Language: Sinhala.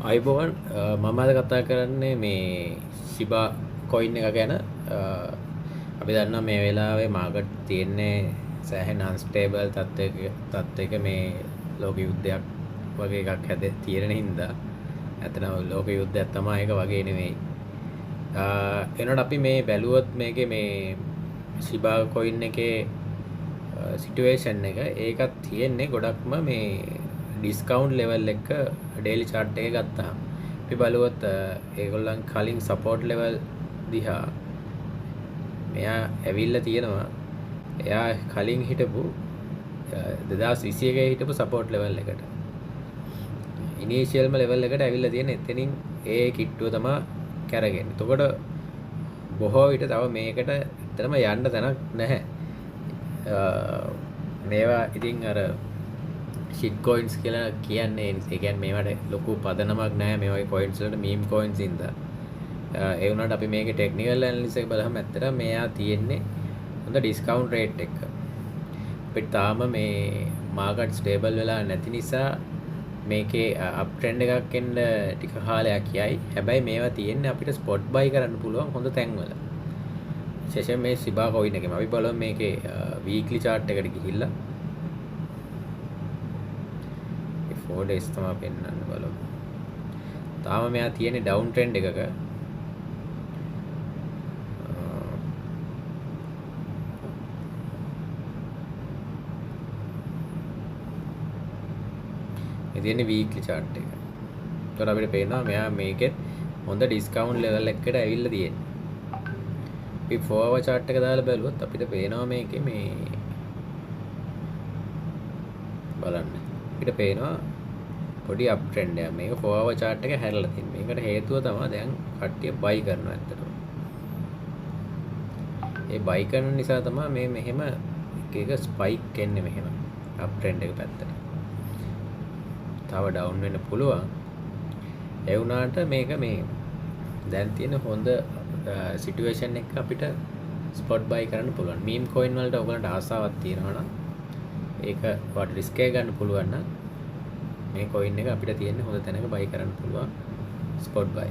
අයිබෝවන් මම අද කතා කරන්නේ මේ ශිබා කොයින් එක ගැන. අපි දන්නවා මේ වෙලාවේ මාකට් තියෙන්නේ සෑහෙන අන්ස්ටේබල් තත්ත්වයක මේ ලෝක යුද්ධයක් වගේ එකක් තියෙන හින්දා ඇත්තටම ලෝක යුද්ධයක් තමයි ඒක වගේ නෙමෙයි. එනකොට අපි මේ බැලුවොත් මේකේ මේ ශිබා කොයින් එකේ සිටුේෂන් එක ඒකත් තියෙන්නේ ගොඩක්ම මේ ඩිස්කවුන්ට් ලෙවල් එක ඩේලි චාර්ට් එක ගත්තාම අපි බලුවොත් ඒගොල්ලන් කලින් සපෝට් ලෙවල් දිහා මෙයා ඇවිල්ලා තියෙනවා. එයා කලින් හිටපු 2021 හිටපු සපෝට් ලෙවල් එකට ඉනිෂියල්ම ලෙවල් එකට ඇවිල්ලා තියෙන. එතනින් ඒ කිට්ටුව තමයි කරගෙන. එතකොට බොහෝ විට තව මේකට ඇත්තටම යන්න තැනක් නැහැ. මේවා ඉතින් අර shit coins කියලා කියන්නේ ඒ කියන්නේ මේවට ලොකු පදනමක් නැහැ මේ වගේ coins වලට meme coins ඉඳලා. ඒ වුණාට අපි මේකේ technical analysis එක බලහම ඇත්තටම මෙයා තියෙන්නේ හොඳ discount rate එක. අපිට තාම මේ market stable වෙලා නැති නිසා මේකේ up trend එකක් එන්න ටික කාලයක් යයි. හැබැයි මේවා තියෙන්නේ අපිට spot buy කරන්න පුළුවන් හොඳ තැන්වල. විශේෂයෙන් මේ Shiba coin එකේ අපි බලමු මේකේ weekly chart එකට ගිහිල්ලා 4 days තමයි පෙන්වන්න බලමු. තාම මෙයා තියෙන්නේ down trend එකක. මේ තියෙන්නේ weekly chart එක. ඒතකොට අපිට පේනවා මෙයා මේකෙත් හොඳ discount level එකකට ඇවිල්ලා තියෙන්නේ. අපි 4 hour chart එක දාලා බලුවොත් අපිට පේනවා මේකේ මේ බලන්න. අපිට පේනවා පොඩි අප් ට්‍රෙන්ඩ් එකක්. මේක 4 hour chart එක හැරලා තියෙනවා. මේකට හේතුව තමයි දැන් කට්ටිය buy කරනවා ඇත්තටම. ඒ buy කරන නිසා තමයි මේ මෙහෙම එක ස්පයික් එන්නේ මෙහෙම අප් ට්‍රෙන්ඩ් එක පැත්තට. තව ඩවුන් වෙන්න පුළුවන්. ඒ වුණාට මේක මේ දැන් තියෙන හොඳ සිටුේෂන් එක අපිට ස්පොට් buy කරන්න පුළුවන්. meme coin වලට ඔයගලන්ට ආසාවක් තියෙනවා නම් ඒක වට රිස්ක් එක ගන්න පුළුවන් නම් මේ coin එක අපිට තියෙන හොඳ තැනක buy කරන්න පුළුවන් spot buy.